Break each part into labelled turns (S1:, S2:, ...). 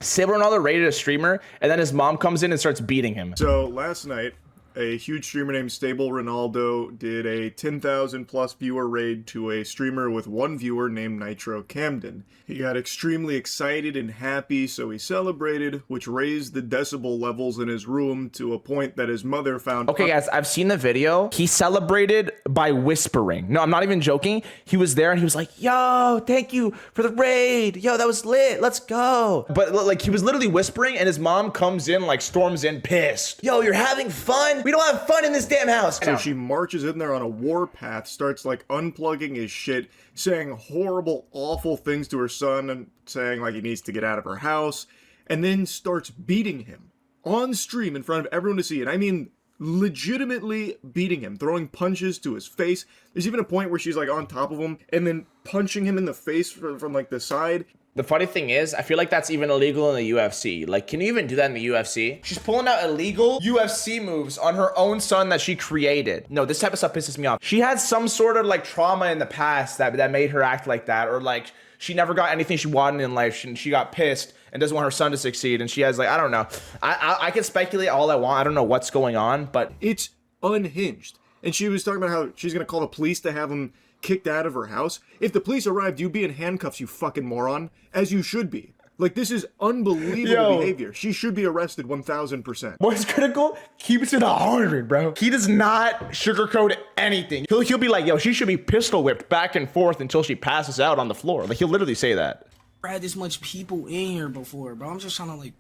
S1: Sable Ronaldo raided a streamer, and then his mom comes in and starts beating him.
S2: So last night, a huge streamer named Stable Ronaldo did a 10,000 plus viewer raid to a streamer with one viewer named Nitro Camden. He got extremely excited and happy, so he celebrated, which raised the decibel levels in his room to a point that his mother found.
S1: Okay, guys, I've seen the video. He celebrated by whispering. No, I'm not even joking. He was there and he was like, yo, thank you for the raid. Yo, that was lit. Let's go. But like, he was literally whispering and his mom comes in, like storms in pissed. Yo, you're having fun? We don't have fun in this damn house.
S2: So she marches in there on a warpath, starts like unplugging his shit, saying horrible, awful things to her son and saying like he needs to get out of her house, and then starts beating him on stream in front of everyone to see. And I mean, legitimately beating him, throwing punches to his face. There's even a point where she's like on top of him and then punching him in the face from like the side.
S1: The funny thing is, I feel like that's even illegal in the UFC. Like, can you even do that in the UFC? She's pulling out illegal UFC moves on her own son that she created. No, this type of stuff pisses me off. She had some sort of like trauma in the past that made her act like that, or like she never got anything she wanted in life and she got pissed and doesn't want her son to succeed. And she has like, I don't know. I can speculate all I want. I don't know what's going on, but
S2: it's unhinged. And she was talking about how she's going to call the police to have him kicked out of her house. If the police arrived, you'd be in handcuffs, you fucking moron. As you should be. Like, this is unbelievable behavior. She should be arrested 1,000%.
S1: What's critical? Keeps it 100, bro. He does not sugarcoat anything. He'll be like, yo, she should be pistol whipped back and forth until she passes out on the floor. Like, he'll literally say that.
S3: I had this much people in here before, bro. I'm just trying to like...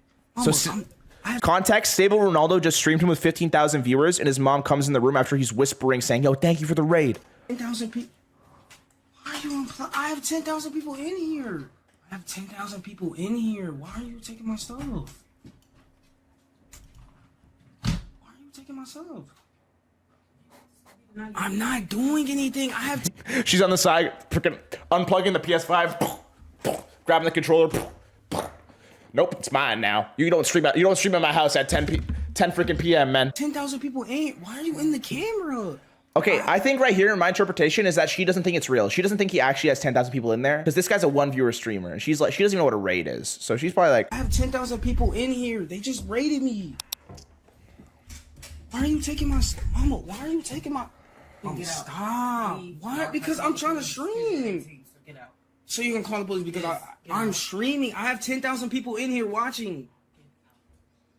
S1: Context, Stable Ronaldo just streamed him with 15,000 viewers, and his mom comes in the room after he's whispering, saying, yo, thank you for the raid.
S3: 10,000 people... Why are you I have 10,000 people in here. I have 10,000 people in here. Why are you taking my stuff? Why are you taking my stuff? I'm not doing anything. I have...
S1: She's on the side, freaking unplugging the PS5, grabbing the controller. Nope, it's mine now. You don't stream at my house at 10 freaking PM, man.
S3: 10,000 people in. Why are you in the camera?
S1: Okay, I think right here, my interpretation is that she doesn't think it's real. She doesn't think he actually has 10,000 people in there because this guy's a one viewer streamer and she's like, she doesn't even know what a raid is. So she's probably like,
S3: I have 10,000 people in here. They just raided me. Why are you taking my, mama? Why are you taking my, oh, stop. Why? Because I'm trying to stream. So you can call the police because I'm streaming. I have 10,000 people in here watching.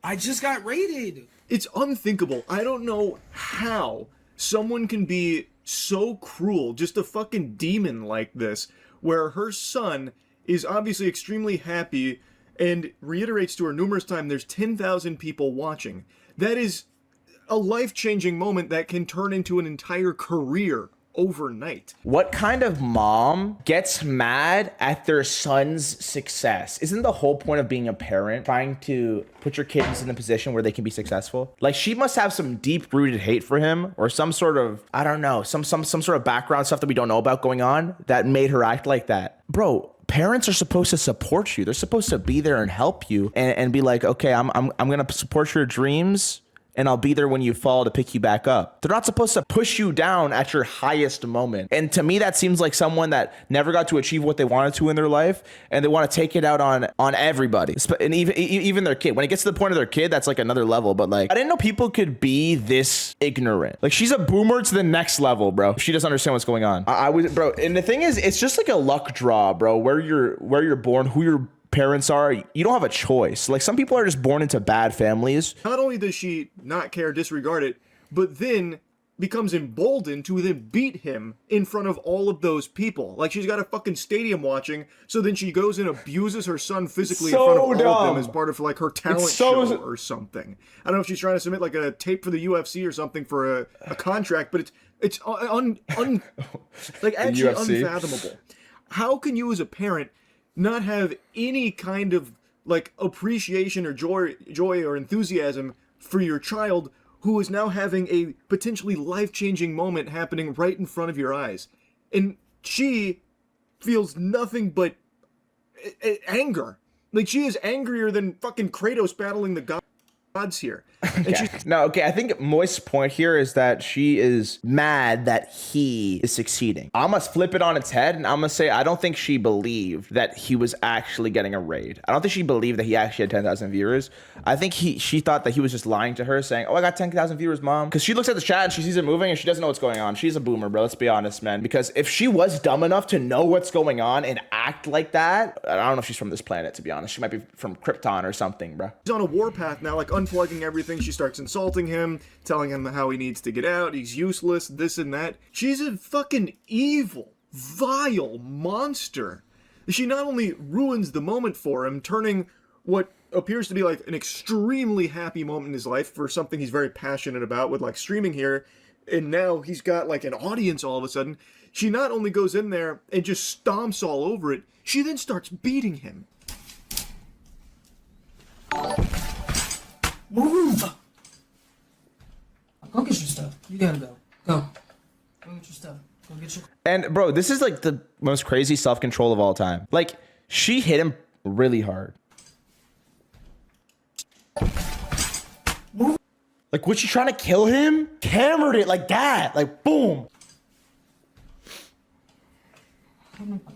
S3: I just got raided.
S2: It's unthinkable. I don't know how someone can be so cruel, just a fucking demon like this, where her son is obviously extremely happy and reiterates to her numerous times there's 10,000 people watching. That is a life-changing moment that can turn into an entire career overnight.
S1: What kind of mom gets mad at their son's success? Isn't the whole point of being a parent trying to put your kids in a position where they can be successful? Like, she must have some deep-rooted hate for him or some sort of, I don't know, some sort of background stuff that we don't know about going on that made her act like that. Bro, parents are supposed to support you. They're supposed to be there and help you and be like, okay, I'm gonna support your dreams and I'll be there when you fall to pick you back up. They're not supposed to push you down at your highest moment. And to me, that seems like someone that never got to achieve what they wanted to in their life, and they want to take it out on everybody, and even their kid. When it gets to the point of their kid, that's like another level. But like, I didn't know people could be this ignorant. Like, she's a boomer to the next level, bro. She doesn't understand what's going on. I was, bro. And the thing is, it's just like a luck draw, bro. Where you're born, who you're parents are, you don't have a choice. Like, some people are just born into bad families.
S2: Not only does she not care, disregard it, but then becomes emboldened to then beat him in front of all of those people. Like, she's got a fucking stadium watching, so then she goes and abuses her son physically in front of all of them as part of like her talent show or something. I don't know if she's trying to submit like a tape for the UFC or something for a contract, but it's like actually unfathomable. How can you as a parent not have any kind of like appreciation or joy or enthusiasm for your child who is now having a potentially life-changing moment happening right in front of your eyes? And she feels nothing but anger. Like, she is angrier than fucking Kratos battling the god odds here.
S1: Okay. No, okay. I think Moist's point here is that she is mad that he is succeeding. I'm gonna flip it on its head and I'm gonna say I don't think she believed that he was actually getting a raid. I don't think she believed that he actually had 10,000 viewers. I think she thought that he was just lying to her, saying, "Oh, I got 10,000 viewers, mom." Because she looks at the chat and she sees it moving and she doesn't know what's going on. She's a boomer, bro. Let's be honest, man. Because if she was dumb enough to know what's going on and act like that, I don't know if she's from this planet, to be honest. She might be from Krypton or something, bro.
S2: She's on a warpath now, like unplugging everything. She starts insulting him, telling him how he needs to get out. He's useless, this and that. She's a fucking evil, vile monster. She not only ruins the moment for him, turning what appears to be like an extremely happy moment in his life for something he's very passionate about with like streaming here, and now he's got like an audience all of a sudden. She not only goes in there and just stomps all over it, she then starts beating him.
S3: Move! Go get your stuff. You gotta go. Go. Go get your stuff. Go get your...
S1: And bro, this is like the most crazy self-control of all time. Like, she hit him really hard.
S3: Move.
S1: Like, was she trying to kill him? Hammered it like that. Like, boom.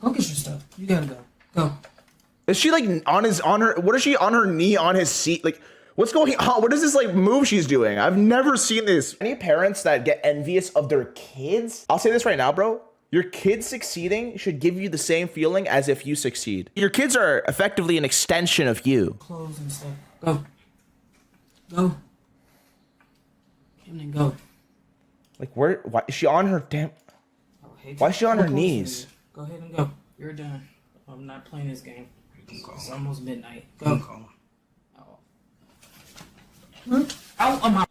S3: Go get your stuff. You gotta go. Go.
S1: Is she like what is she on her knee on his seat? Like, what's going on? What is this like move she's doing? I've never seen this. Any parents that get envious of their kids, I'll say this right now, bro. Your kids succeeding should give you the same feeling as if you succeed. Your kids are effectively an extension of you.
S3: Clothes and stuff. Go. Go. Camden, go.
S1: Like, why is she on her damn... Why is she on her knees?
S3: Go ahead and go. You're done. I'm not playing this game. It's almost midnight. Go. Out of my...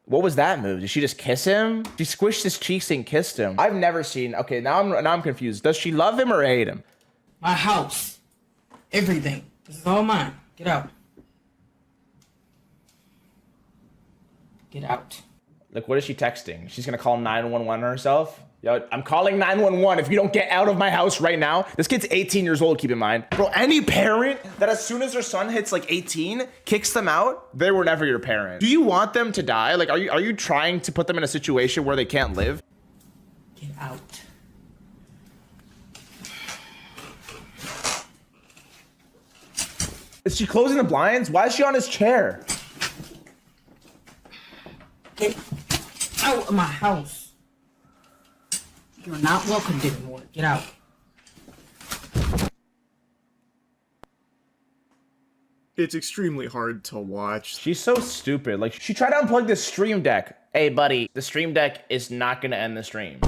S1: What was that move? Did she just kiss him? She squished his cheeks and kissed him. I've never seen... Okay, now I'm confused. Does she love him or hate him?
S3: My house. Everything. This is all mine. Get out. Get out.
S1: Like, what is she texting? She's gonna call 911 herself? Yo, I'm calling 911 if you don't get out of my house right now. This kid's 18 years old, keep in mind. Bro, any parent that as soon as their son hits like 18, kicks them out, they were never your parent. Do you want them to die? Like, are you trying to put them in a situation where they can't live?
S3: Get out.
S1: Is she closing the blinds? Why is she on his chair?
S3: Get out of my house. You're not welcome anymore. Get out.
S2: It's extremely hard to watch.
S1: She's so stupid. Like, she tried to unplug the stream deck. Hey, buddy, the stream deck is not gonna end the stream.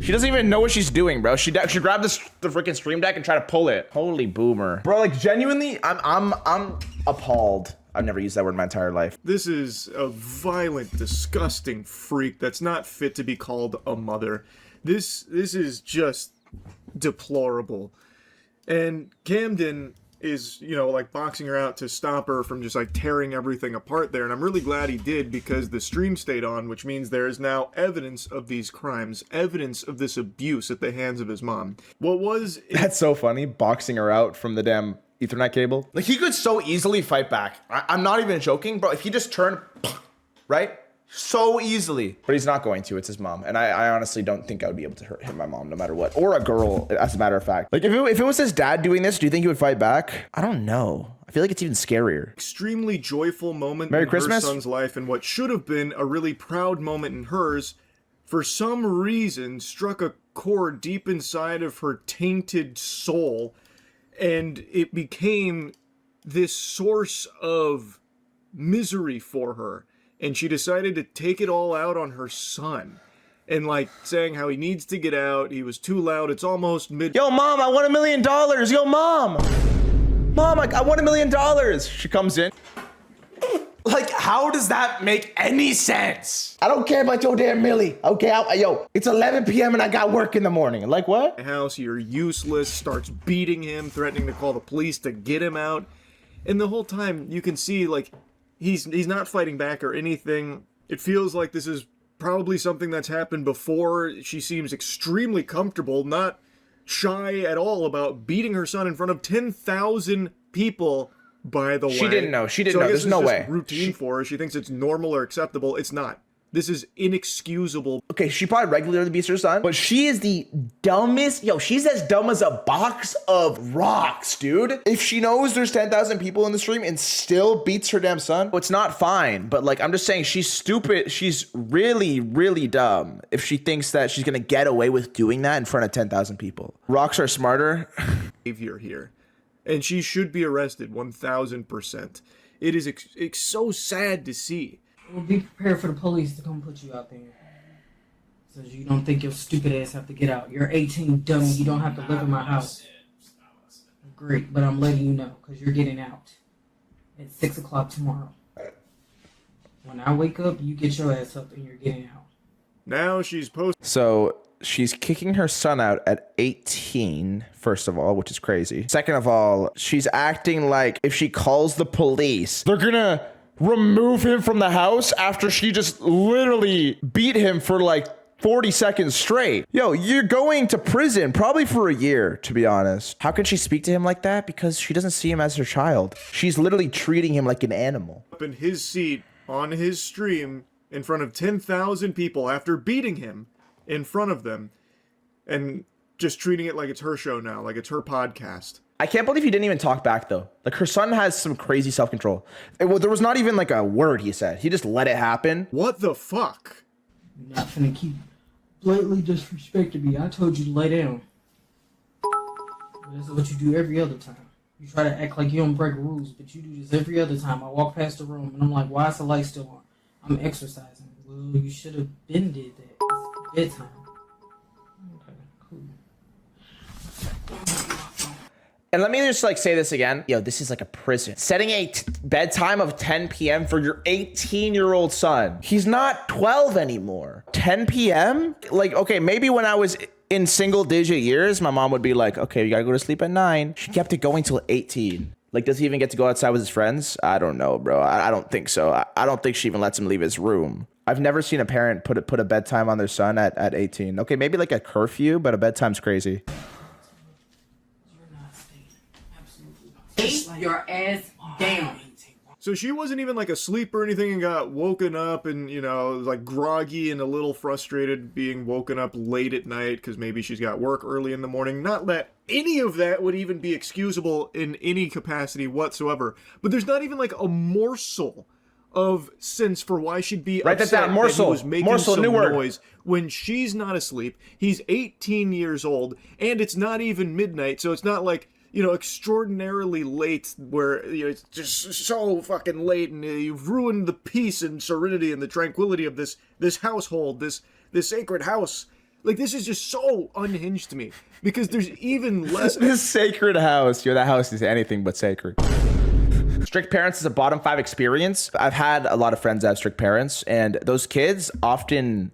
S1: She doesn't even know what she's doing, bro. She grabbed the freaking stream deck and tried to pull it. Holy boomer. Bro, like, genuinely, I'm appalled. I've never used that word in my entire life.
S2: This is a violent, disgusting freak that's not fit to be called a mother. This is just deplorable. And Camden is, you know, like boxing her out to stop her from just like tearing everything apart there. And I'm really glad he did, because the stream stayed on, which means there is now evidence of these crimes, evidence of this abuse at the hands of his mom. What was...
S1: That's so funny, boxing her out from the damn Ethernet cable. Like, he could so easily fight back. I'm not even joking, bro. If he just turned, right? So easily. But he's not going to. It's his mom. And I honestly don't think I would be able to hit my mom no matter what. Or a girl, as a matter of fact. Like, if it was his dad doing this, do you think he would fight back? I don't know. I feel like it's even scarier.
S2: Extremely joyful moment
S1: Merry
S2: in
S1: Christmas.
S2: her son's life, and what should have been a really proud moment in hers, for some reason, struck a chord deep inside of her tainted soul. And it became this source of misery for her. And she decided to take it all out on her son. And like saying how he needs to get out. He was too loud. It's almost mid...
S1: Yo, mom, I want $1 million. Yo, mom. Mom, I want $1 million. She comes in. Like, how does that make any sense? I don't care about your damn millie. Okay, yo, it's 11 p.m. and I got work in the morning. Like, what?
S2: House, you're useless, starts beating him, threatening to call the police to get him out. And the whole time you can see, like, he's not fighting back or anything. It feels like this is probably something that's happened before. She seems extremely comfortable, not shy at all about beating her son in front of 10,000 people by the way.
S1: She didn't know. She didn't
S2: So I
S1: know.
S2: guess
S1: There's no
S2: it's
S1: way.
S2: just routine for her. She thinks it's normal or acceptable. It's not. This is inexcusable.
S1: Okay, she probably regularly beats her son, but she is the dumbest. Yo, she's as dumb as a box of rocks, dude. If she knows there's 10,000 people in the stream and still beats her damn son, well, it's not fine. But like, I'm just saying she's stupid. She's really, really dumb if she thinks that she's gonna get away with doing that in front of 10,000 people. Rocks are smarter.
S2: Behavior here. And she should be arrested 1,000%. It is it's so sad to see.
S3: Well, be prepared for the police to come put you out there. So you don't think your stupid ass have to get out. You're 18, dummy. You don't have to live in my house. Great, but I'm letting you know because you're getting out at 6 o'clock tomorrow. When I wake up, you get your ass up and you're getting out.
S2: Now she's posting.
S1: So she's kicking her son out at 18, first of all, which is crazy. Second of all, she's acting like if she calls the police, they're gonna remove him from the house after she just literally beat him for like 40 seconds straight. Yo, you're going to prison probably for a year, to be honest. How can she speak to him like that? Because she doesn't see him as her child. She's literally treating him like an animal.
S2: Up in his seat on his stream in front of 10,000 people after beating him in front of them and just treating it like it's her show now, like it's her podcast.
S1: I can't believe he didn't even talk back, though. Like, her son has some crazy self-control. Well, there was not even, like, a word he said. He just let it happen.
S2: What the fuck?
S3: You're not gonna keep blatantly disrespecting me. I told you to lay down. This is what you do every other time. You try to act like you don't break rules, but you do this every other time. I walk past the room, and I'm like, why is the light still on? I'm exercising. Well, you should have been did that. It's bedtime. Okay, cool.
S1: And let me just like say this again. Yo, this is like a prison. Setting a bedtime of 10 p.m. for your 18-year-old son. He's not 12 anymore. 10 p.m.? Like, okay, maybe when I was in single digit years, my mom would be like, okay, you gotta go to sleep at 9. She kept it going till 18. Like, does he even get to go outside with his friends? I don't know, bro. I don't think so. I don't think she even lets him leave his room. I've never seen a parent put a bedtime on their son at 18. Okay, maybe like a curfew, but a bedtime's crazy.
S3: Take your ass down.
S2: So she wasn't even like asleep or anything and got woken up and, you know, like groggy and a little frustrated being woken up late at night because maybe she's got work early in the morning. Not that any of that would even be excusable in any capacity whatsoever. But there's not even like a morsel of sense for why she'd be
S1: Write that
S2: upset
S1: down. Morsel.
S2: that he was making
S1: Morsel,
S2: some
S1: new word.
S2: noise when she's not asleep. He's 18 years old and it's not even midnight, so it's not like, you know, extraordinarily late where, you know, it's just so fucking late and you've ruined the peace and serenity and the tranquility of this household, this sacred house. Like, this is just so unhinged to me because there's even less.
S1: This sacred house. Yo, that house is anything but sacred. Strict parents is a bottom 5 experience. I've had a lot of friends that have strict parents, and those kids often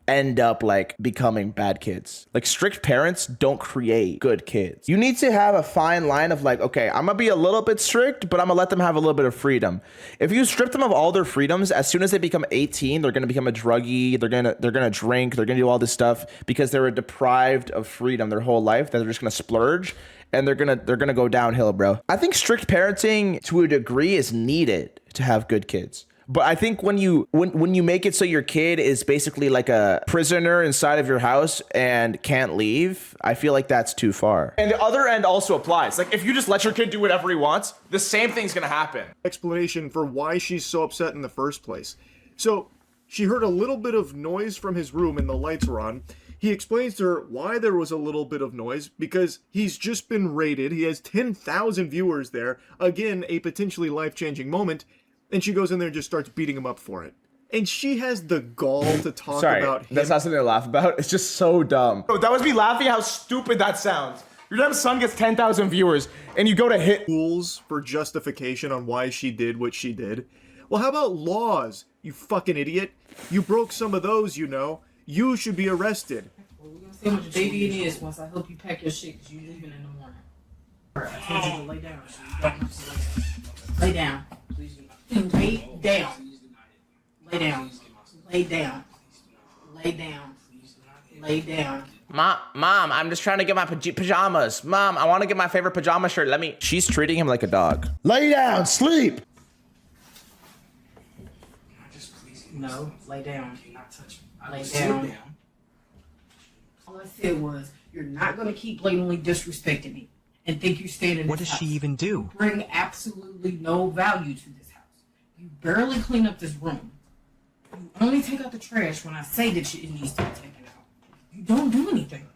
S1: end up like becoming bad kids. Like, strict parents don't create good kids. You need to have a fine line of like, okay, I'm gonna be a little bit strict, but I'm gonna let them have a little bit of freedom. If you strip them of all their freedoms, as soon as they become 18, they're gonna become a druggie, they're gonna drink, they're gonna do all this stuff because they were deprived of freedom their whole life, that they're just gonna splurge and they're gonna go downhill, bro. I think strict parenting to a degree is needed to have good kids. But I think when you make it so your kid is basically like a prisoner inside of your house and can't leave, I feel like that's too far. And the other end also applies. Like, if you just let your kid do whatever he wants, the same thing's gonna happen.
S2: Explanation for why she's so upset in the first place. So she heard a little bit of noise from his room and the lights were on. He explains to her why there was a little bit of noise, because he's just been raided. He has 10,000 viewers there. Again, a potentially life-changing moment. And she goes in there and just starts beating him up for it. And she has the gall to talk about him.
S1: That's not something to laugh about. It's just so dumb. Bro, that was me laughing how stupid that sounds. Your damn son gets 10,000 viewers, and you go to hit
S2: Rules for justification on why she did what she did. Well, how about laws, you fucking idiot? You broke some of those, you know. You should be arrested.
S3: Well, we're gonna see how much baby it is once I help you pack your shit, because you're leaving in the morning. Alright, I told you to lay down, so you don't have to lay down. Lay down. Lay down. Lay down. Lay down. Lay down. Lay down.
S1: Mom, I'm just trying to get my pajamas. Mom, I want to get my favorite pajama shirt. She's treating him like a dog. Lay down, sleep.
S3: No, lay down. Do not touch me. Lay down. All I said was, you're not going to keep blatantly disrespecting me and think you stand in this house. What does she even do? You bring absolutely no value to this house. You barely clean up this room. You only take out the trash when I say that it needs to be taken out. You don't do anything.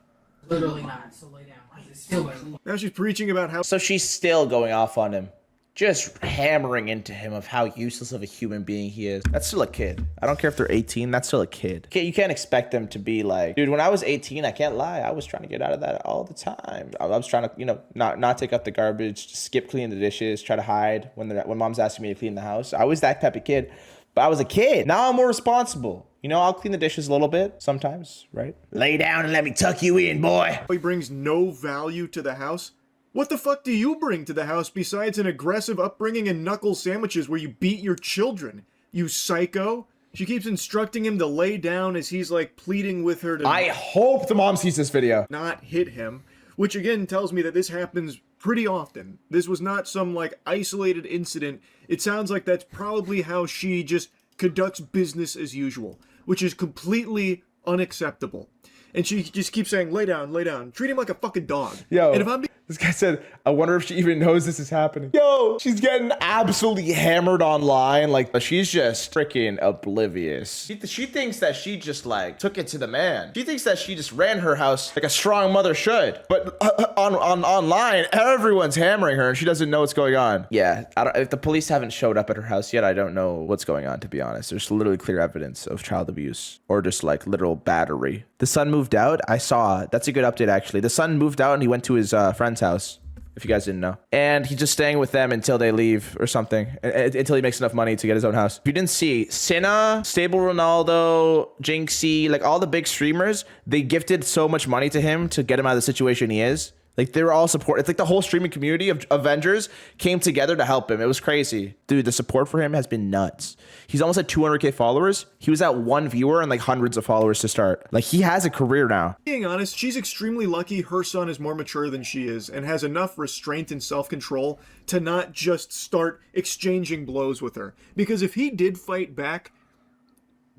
S3: Literally not. So lay down. It's still
S2: now she's preaching about how.
S1: So she's still going off on him. Just hammering into him of how useless of a human being he is. That's still a kid. I don't care if they're 18. That's still a kid. You can't expect them to be like, dude, when I was 18, I can't lie. I was trying to get out of that all the time. I was trying to, not take out the garbage, skip cleaning the dishes, try to hide when mom's asking me to clean the house. I was that type of kid, but I was a kid. Now I'm more responsible. I'll clean the dishes a little bit sometimes, right? Lay down and let me tuck you in, boy.
S2: He brings no value to the house. What the fuck do you bring to the house besides an aggressive upbringing and knuckle sandwiches where you beat your children? You psycho? She keeps instructing him to lay down as he's like pleading with her to
S1: I hope the mom sees this video.
S2: Not hit him, which again tells me that this happens pretty often. This was not some like isolated incident. It sounds like that's probably how she just conducts business as usual, which is completely unacceptable. And she just keeps saying, lay down, treat him like a fucking dog.
S1: Yo,
S2: and if I'm
S1: this guy said, I wonder if she even knows this is happening. Yo, she's getting absolutely hammered online. Like, she's just freaking oblivious. She thinks that she just like took it to the man. She thinks that she just ran her house like a strong mother should. But online, everyone's hammering her and she doesn't know what's going on. Yeah, if the police haven't showed up at her house yet, I don't know what's going on, to be honest. There's literally clear evidence of child abuse or just like literal battery. The son moved out. I saw. That's a good update, actually. The son moved out and he went to his friend's house, if you guys didn't know. And he's just staying with them until they leave or something, until he makes enough money to get his own house. If you didn't see, Sinna, Stable Ronaldo, Jinxie, like all the big streamers, they gifted so much money to him to get him out of the situation he is. Like, they were all support. It's like the whole streaming community of Avengers came together to help him. It was crazy. Dude, the support for him has been nuts. He's almost at 200K followers. He was at one viewer and like hundreds of followers to start. Like, he has a career now.
S2: Being honest, she's extremely lucky her son is more mature than she is and has enough restraint and self-control to not just start exchanging blows with her. Because if he did fight back,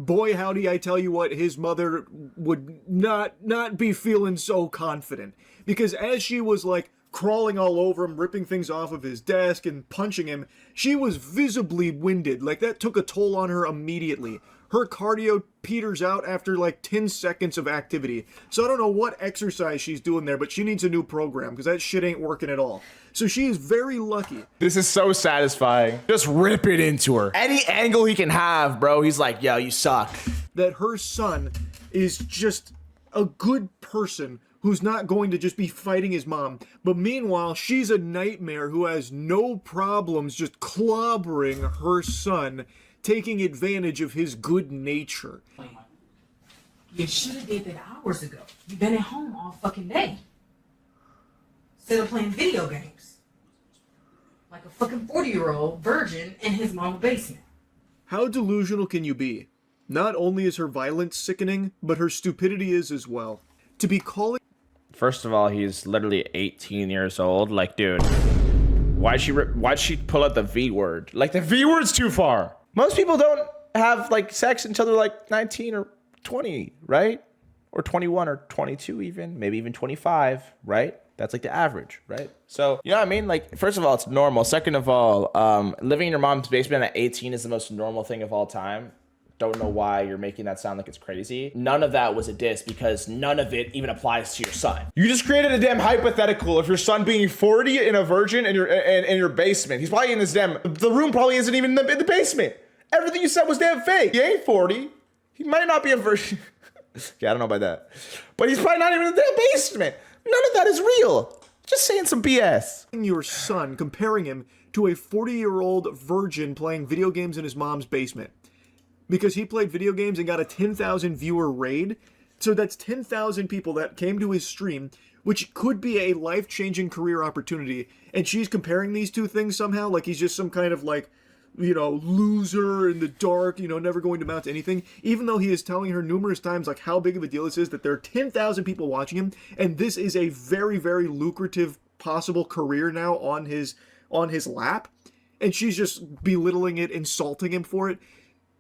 S2: boy howdy, I tell you what, his mother would not be feeling so confident. Because as she was like crawling all over him, ripping things off of his desk and punching him, she was visibly winded. Like, that took a toll on her immediately. Her cardio peters out after like 10 seconds of activity. So I don't know what exercise she's doing there, but she needs a new program because that shit ain't working at all. So she is very lucky.
S1: This is so satisfying. Just rip it into her. Any angle he can have, bro. He's like, yo, you suck.
S2: That her son is just a good person who's not going to just be fighting his mom. But meanwhile, she's a nightmare who has no problems just clobbering her son, taking advantage of his good nature.
S3: You should have did that hours ago. You've been at home all fucking day. Instead of playing video games. Like a fucking 40-year-old virgin in his mom's basement.
S2: How delusional can you be? Not only is her violence sickening, but her stupidity is as well. To be calling...
S1: First of all, he's literally 18 years old. Like, dude, why'd she pull out the V word? Like, the V word's too far. Most people don't have like sex until they're like 19 or 20, right? Or 21 or 22 even, maybe even 25, right? That's like the average, right? So, you know what I mean? Like, first of all, it's normal. Second of all, living in your mom's basement at 18 is the most normal thing of all time. Don't know why you're making that sound like it's crazy. None of that was a diss because none of it even applies to your son. You just created a damn hypothetical of your son being 40 and a virgin in your basement. He's probably in his the room probably isn't even in the basement. Everything you said was damn fake. He ain't 40. He might not be a virgin. Okay, I don't know about that. But he's probably not even in the damn basement. None of that is real. Just saying some BS.
S2: Your son, comparing him to a 40-year-old virgin playing video games in his mom's basement. Because he played video games and got a 10,000 viewer raid. So that's 10,000 people that came to his stream, which could be a life-changing career opportunity. And she's comparing these two things somehow, like he's just some kind of like loser in the dark, never going to amount to anything, even though he is telling her numerous times, like, how big of a deal this is, that there are 10,000 people watching him, and this is a very, very lucrative possible career now on his lap, and she's just belittling it, insulting him for it.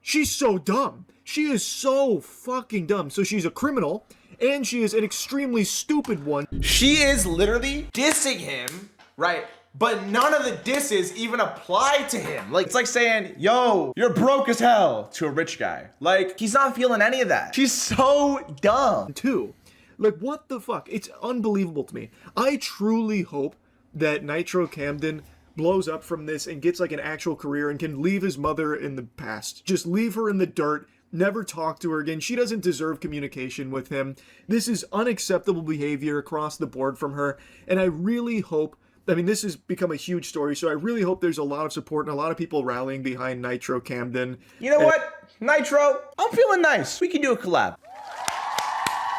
S2: She's so dumb. She is so fucking dumb. So she's a criminal, and she is an extremely stupid one.
S1: She is literally dissing him, right? But none of the disses even apply to him. Like, it's like saying, yo, you're broke as hell to a rich guy. Like, he's not feeling any of that. She's so dumb.
S2: Too. Like, what the fuck? It's unbelievable to me. I truly hope that Nitro Camden blows up from this and gets like an actual career and can leave his mother in the past. Just leave her in the dirt. Never talk to her again. She doesn't deserve communication with him. This is unacceptable behavior across the board from her. And I really hope, this has become a huge story, so I really hope there's a lot of support and a lot of people rallying behind Nitro Camden.
S1: You know what? Nitro, I'm feeling nice. We can do a collab.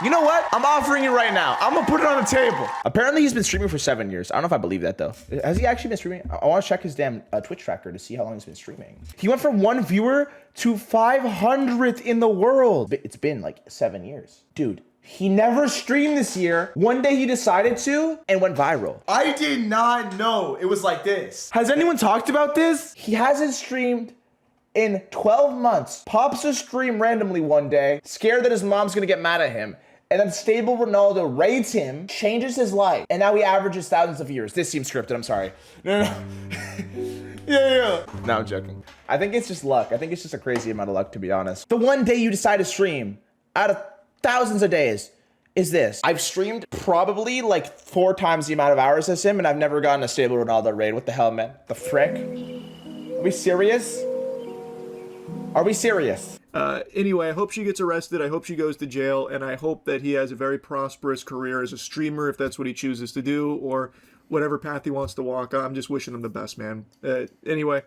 S1: You know what? I'm offering it right now. I'm gonna put it on the table. Apparently he's been streaming for 7 years. I don't know if I believe that though. Has he actually been streaming? I want to check his damn Twitch tracker to see how long he's been streaming. He went from 1 viewer to 500th in the world. It's been like 7 years. Dude, he never streamed this year. One day he decided to and went viral. I did not know it was like this. Has anyone talked about this? He hasn't streamed in 12 months. Pops a stream randomly one day, scared that his mom's gonna get mad at him. And then Stable Ronaldo raids him, changes his life, and now he averages thousands of viewers. This seems scripted, I'm sorry. No. Yeah. No, I'm joking. I think it's just luck. I think it's just a crazy amount of luck, to be honest. The one day you decide to stream out of thousands of days is this. I've streamed probably like 4 times the amount of hours as him, and I've never gotten a Stable Ronaldo raid. What the hell, man? The frick? Are we serious? Are we serious?
S2: Anyway, I hope she gets arrested. I hope she goes to jail, and I hope that he has a very prosperous career as a streamer, if that's what he chooses to do, or whatever path he wants to walk. I'm just wishing him the best, man. Anyway.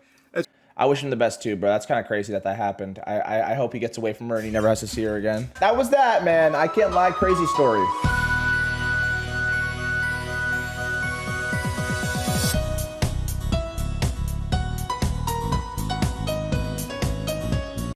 S1: I wish him the best too, bro. That's kind of crazy that happened. I hope he gets away from her and he never has to see her again. That was that, man. I can't lie. Crazy story.